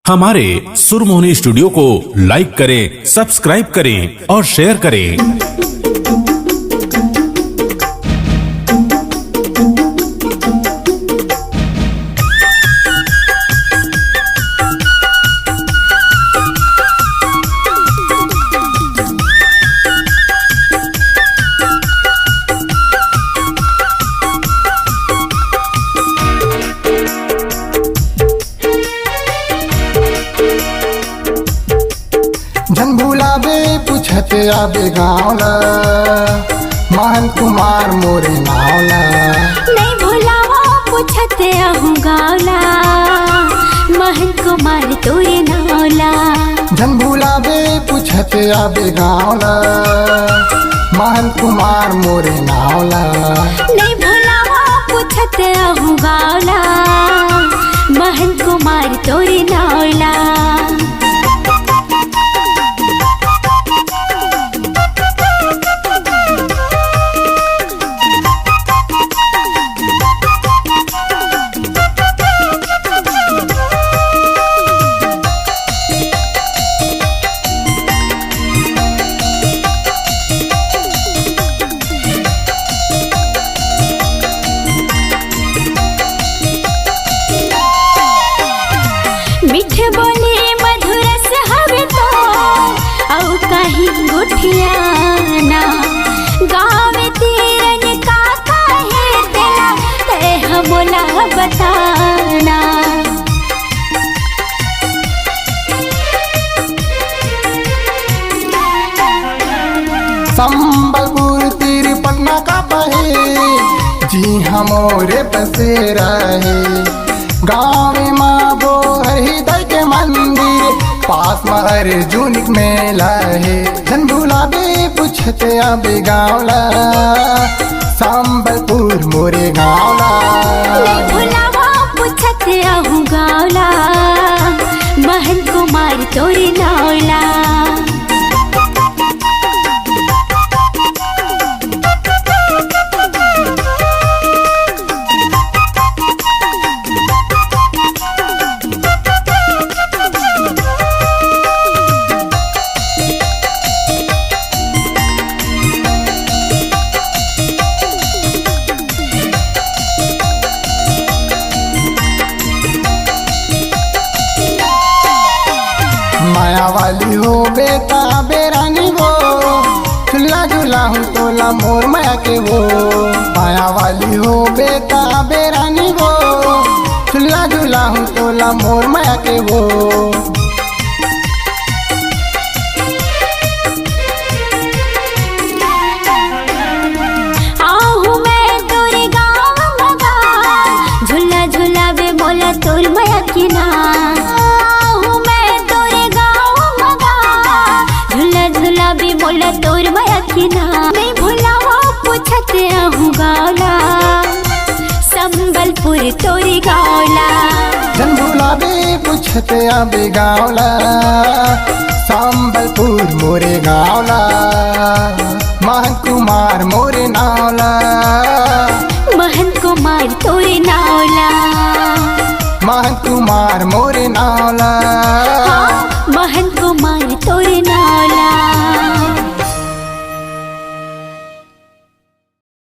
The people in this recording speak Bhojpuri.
हमारे सुरमोहनी स्टूडियो को लाइक करें, सब्सक्राइब करें और शेयर करें। जन भूलाबे पूछत आबे गाँवला, महन कुमार मोरे नावला। नहीं भुलावा पूछत आहू गावला, महन कुमार तोरे नावला। जन भूलाबे पूछत आबे गाँवला, महन कुमार मोरे नावला। नहीं भुलावा पूछत आहू गावला, महन कुमार तोरे नावला। मीठ बोले मधुर हवे तो औ कहीं गुठियाना, गावे तीरन का कहे तेला ते हमला बताना। संबलपुर तीर पटना का बहे, जी हमोरे बसे रहे। गाँव माँ बोहर हृदय के मंदिर, पास में अर्जुन मेला है। जन भूलाबे पूछत आबे गाँवला, संबलपुर मोरे गाँवला। नहीं भुलावा पूछत आहू गावला, महन कुमार तोरे नावला। माया वाली हो बेटा बेरानी वो, झूला झूला हूँ तोला मोर माया के वो। माया वाली हो बेटा बेरानी वो, झूला झूला हूँ तोला मोर माया के वो। आहू मैं तोरे गाँव मगा, झूला झूला बे बोला तोर माया की ना। आहू मैं तोरे गाँव मगा, झूला झूला बे बोला तोर माया की ना। नहीं भुलावा पूछत आहू गावला, संबलपुर तोरे गावला। जन भूलाबे पूछत आबे गाँवला, संबलपुर मोरे गाँवला। महन कुमार मोरे नावला, महन कुमार तोरे नावला। महन कुमार मोरे नावला। हाँ, महन